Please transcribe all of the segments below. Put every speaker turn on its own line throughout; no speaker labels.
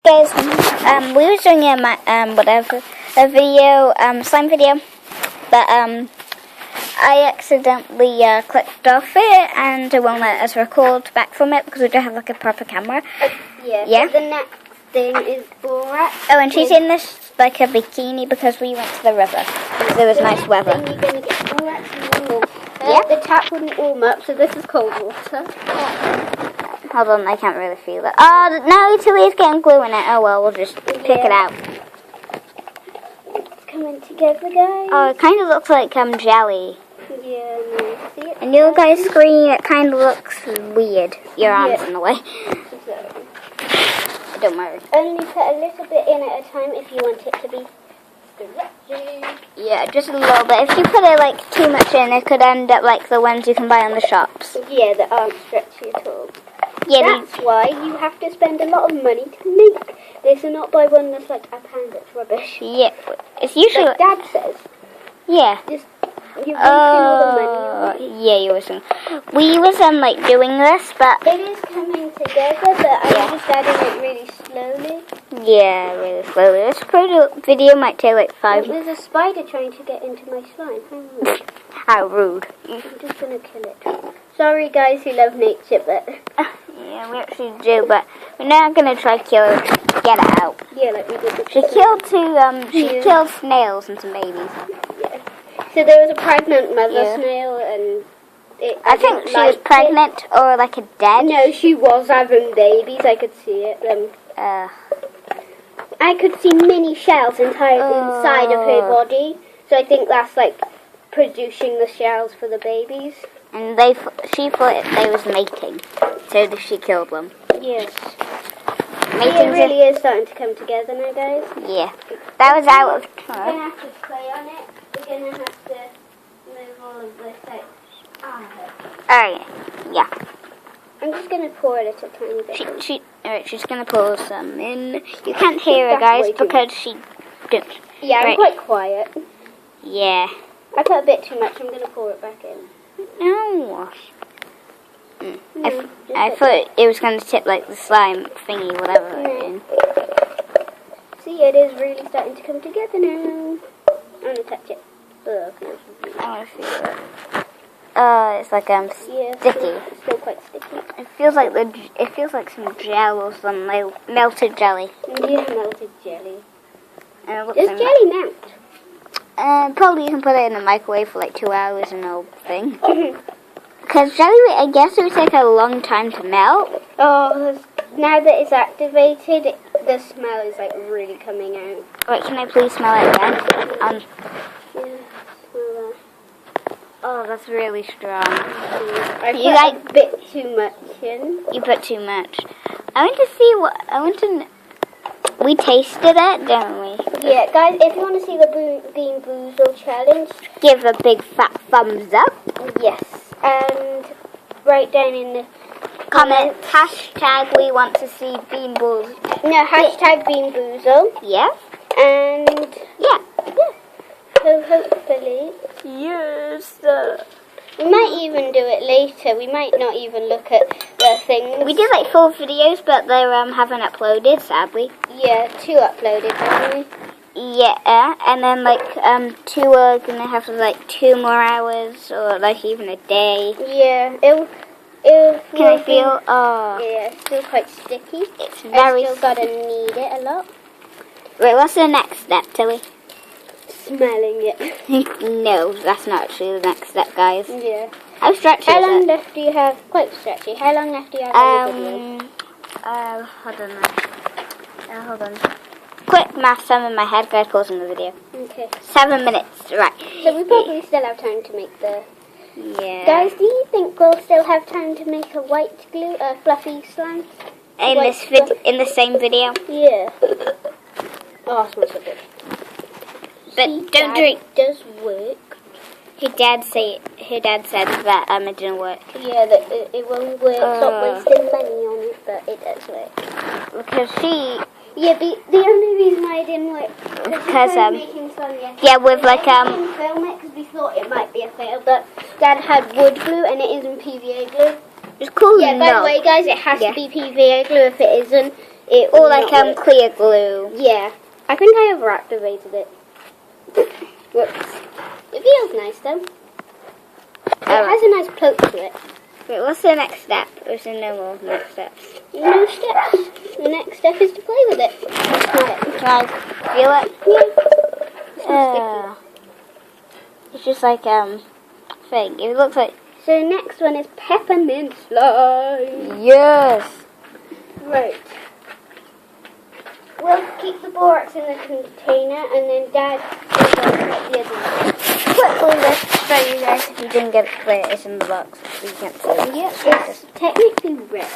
Guys, we were doing a video, slime video, but I accidentally clicked off it, and it won't let us record back from it because we don't have like a proper camera.
Yeah. The next thing is Borat.
Oh, and she's in this like a bikini because we went to the river. There was nice weather.
Then you're gonna get Borat's normal.
Yep.
The tap wouldn't warm up, so this is cold water.
Hold on, I can't really feel it. Oh, no, Tilly's getting glue in it. Oh well, we'll just pick it out.
It's coming together, guys.
Oh, it kind of looks like jelly.
Yeah, no, see it?
And you guys' screen, it kind of looks weird. Your arm's in the way.
So,
Don't worry.
only put a little bit in at a time if you want it to be stretchy.
Yeah, just a little bit. If you put it like too much in, it could end up like the ones you can buy on the shops.
Yeah, that aren't stretchy at all.
Yeah,
That's why you have to spend a lot of money to make this and not buy one that's like a pound that's rubbish.
yeah. It's usually
Like Dad says.
yeah.
Just you're wasting all the money on it.
Yeah, you were saying. We was like doing this, but
It is coming together, but I'm just adding it really slowly.
yeah, really slowly. This video might take like 5.
There's a spider trying to get into my slime. Hang on.
How rude.
I'm just gonna kill it. Sorry guys who love nature, but
Yeah, we actually do, but we're not gonna try kill it. Get it out.
yeah, like we did with
She
the
killed two. She
Yeah.
killed snails and some babies.
Yeah. So there was a pregnant mother
Yeah.
snail, and
I think she was pregnant or like a dead.
No, she was having babies. I could see it. I could see mini shells inside of her body. So I think that's like producing the shells for the babies.
And she thought they was mating, so she killed them.
Yes.
Mating
It really is starting to come together now, guys.
Yeah, that was out of.
We're going to have to play on it. We're going to have to move all of this out.
Alright, yeah.
I'm just going to pour a little tiny bit.
Alright, she's gonna pour some in. You can't hear her, guys, because she don't.
Yeah, I'm
Right.
quite quiet.
Yeah.
I put a bit too much. I'm going to pour it back in.
No.
No,
I thought it was gonna tip like the slime thingy, whatever.
No. See, it is really starting to come together now. I'm going to touch it. Ugh, feels really
I want to feel it. It's like
yeah,
sticky.
It's still quite sticky.
It feels like some gel or some melted jelly.
Yeah, melted jelly.
And it looks
Does
like
jelly melt?
probably you can put it in the microwave for like 2 hours and the whole thing. Because jelly, I guess it would take a long time to melt.
Oh, now that it's activated, the smell is like really coming out.
Wait, can I please smell it again?
Yeah, smell
Oh, that's really strong.
that. I
You
put
like-
a bit too much in.
You put too much. I want to see we tasted it, didn't we?
Yeah, guys, if you want to see the Bean Boozle challenge,
Give a big fat thumbs up.
yes. And write down in the
Comment hashtag we want to see Bean Balls.
no, hashtag Bean Boozle.
Yeah?
And
Yeah.
so hopefully,
Yes.
we might even do it later. We might not even look at the things.
We did like 4 videos, but they haven't uploaded, sadly.
Yeah, 2 uploaded, haven't we?
Yeah, and then like 2 are gonna have like 2 more hours or like even a day.
Yeah, it'll
Can I feel? Oh,
Yeah, it's still quite sticky.
it's very.
I still gotta knead it a lot.
Wait, what's the next step, Tilly?
Smelling it.
No, that's not actually the next step, guys.
Yeah.
How stretchy
How
is
long
it?
left do you have? Quite stretchy. How long left do you have on the video?
Hold on. Hold on. Quick maths, I'm in my head, guys, pausing the video.
Okay.
7 minutes, right.
So we probably still have time to make the...
Yeah.
Guys, do you think we'll still have time to make a white glue, a fluffy slime?
in this in the same video.
Yeah. Oh, it smells so good.
But
See,
don't
Dad,
drink.
it does work.
Her dad said that it didn't work.
Yeah, that it won't work. Stop wasting money on it, but it does work.
Because she
Yeah, the only reason why it didn't work
Because,
making slime yesterday.
yeah, with like
We didn't film it because we thought it might be a fail, but Dad had wood glue and it isn't PVA glue.
it's cool.
Yeah, by the way, guys, it has
Yeah.
to be PVA glue. If it isn't, it
Or
will
like
not work.
clear glue.
Yeah, I think I overactivated it. Whoops. It feels nice though. It has a nice poke to it.
Wait, what's the next step? Or is there no more next steps?
No steps. The next step is to play with it. Smell it.
Can I feel it?
Yeah. It's not
It's just like thing. It looks like
sticky. So the next one is peppermint slime.
yes.
Right. We'll keep the borax in the container and then Dad will go get the other one.
Quickly, let's show you guys if you didn't get it clear. It's in the box. You can't see it.
Yeah, it's technically red.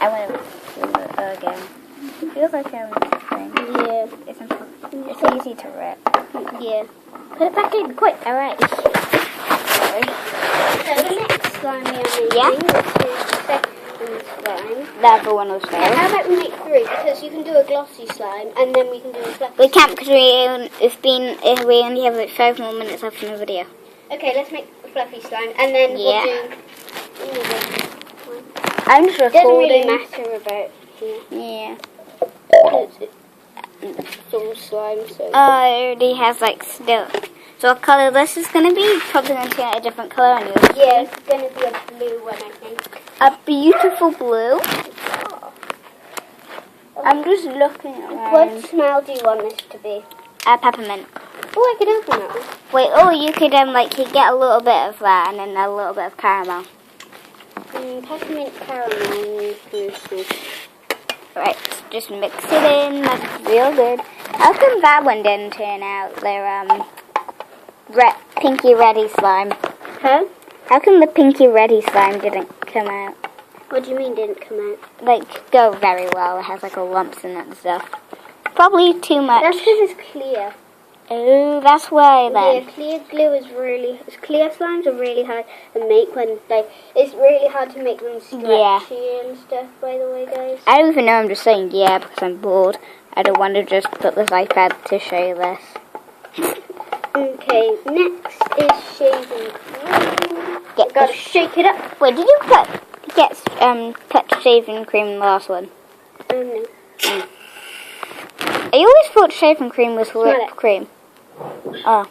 I want to feel it again. It feels like thing.
Yeah.
It's easy to rip.
Yeah. Put it back in, quick.
All right.
Sorry. So the next slime we are making,
Yeah.
which is the second slime.
That the one was
And
there.
how about we make three? Because you can do a glossy slime and then we can do a fluffy.
We can't because we only have like 5 more minutes left in the video.
Okay, let's make a fluffy slime and then
Yeah.
we'll do.
I'm just
It doesn't really
recording.
matter about here.
Yeah.
It's all slime, so.
It already has like still. So what color this is gonna be? Probably gonna turn out a different color on you.
Yeah, it's going to be a blue one, I think.
A beautiful blue. I'm just looking around.
What smell do you want this to be?
Peppermint.
Oh, I could open that one.
Wait, you could you get a little bit of that and then a little bit of caramel.
Peppermint caramel.
Right, just mix it in. That's real good. How come that one didn't turn out? They're pinky reddy slime.
Huh?
How come the pinky reddy slime didn't come out?
What do you mean didn't come out?
Like go very well. It has like a lumps in it and stuff. Probably too much.
That's because it's clear.
Oh, that's why then.
Yeah, clear glue is clear slimes are really hard to make it's really hard to make them stretchy
Yeah.
and stuff, by the way, guys.
I don't even know. I'm just saying yeah because I'm bored. I don't want to just put this iPad to show you this.
Okay, next is shaving cream. Gotta shake it up.
Wait, did you put shaving cream in the last one?
No.
I always thought shaving cream was
Smell
whipped
it.
cream. Oh,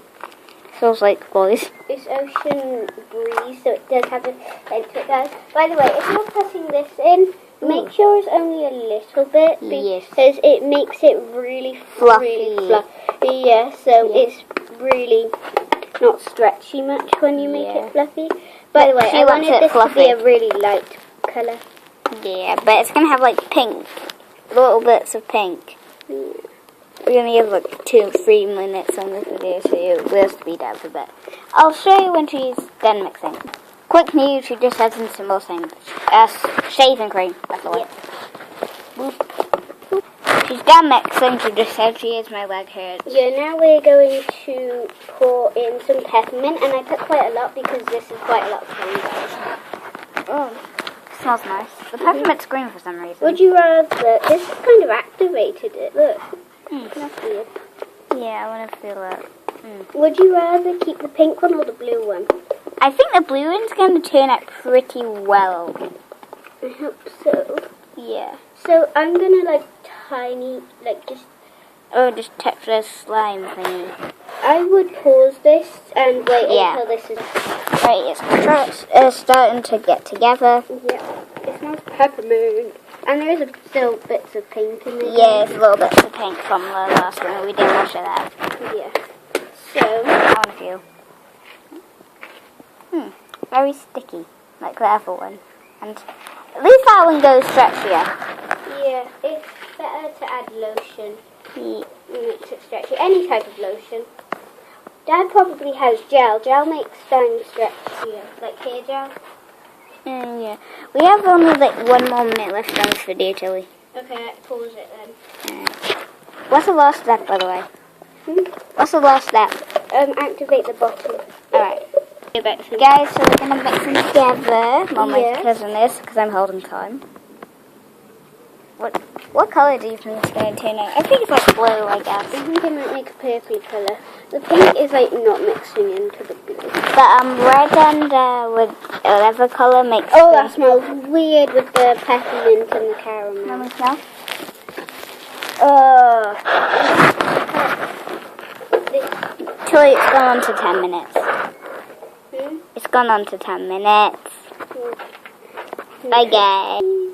smells like boys.
It's ocean breeze, so it does have a scent to it, guys. By the way, if you're putting this in, make sure it's only a little bit
Yes.
because it makes it really
Fluffy.
really fluffy. Yeah, so it's really not stretchy much when you make
Yeah.
it fluffy. By the way,
She
I
wants
wanted
it
this
fluffy.
to be a really light colour.
Yeah, but it's gonna have like pink, little bits of pink. We're gonna give like 2-3 minutes on this video, so we'll speed up a bit. I'll show you when she's done mixing. Quick news, she just has some more things. Shaving cream, that's the one. She's done mixing, she just said she is, my leg hurts.
Yeah, now we're going to pour in some peppermint, and I put quite a lot because this is quite a lot of cream, guys.
Oh, smells nice. The peppermint's green for some reason.
Would you rather... This has kind of activated it, look. That's weird.
Yeah, I want to feel it.
Would you rather keep the pink one or the blue one?
I think the blue one's going to turn out pretty well.
I hope so.
Yeah.
So I'm going to just...
Or just touch the slime thingy.
I would pause this and wait
Yeah.
until this is...
Right, it's starting to get together.
Yeah. It smells peppermint. And there is still bits of pink in there.
Yeah, it's a little bit of pink from the last one. We didn't wash it out.
Yeah. So...
I want to feel. Very sticky, like the other one. And at least that one goes stretchier.
Yeah, it's better to add lotion.
Yeah.
Makes it stretchy. Any type of lotion. Dad probably has gel. Gel makes slime stretchier, like hair gel.
Yeah. We have only like 1 more minute left on this video, Tilly.
Okay, let's pause it then.
What's the last step, by the way? What's the last step?
Activate the bottle.
Alright. Guys, so we're going to mix them together while my
Yeah.
cousin is, because I'm holding time. What colour do you think it's going to turn out? I think it's like blue, I guess.
I think it might make a purpley colour. The pink is like not mixing into the blue.
red and with whatever colour makes
Oh,
the...
that smells weird with the peppermint and the caramel.
Let me smell. Actually, it's gone on to 10 minutes. It's gone on to 10 minutes. Okay.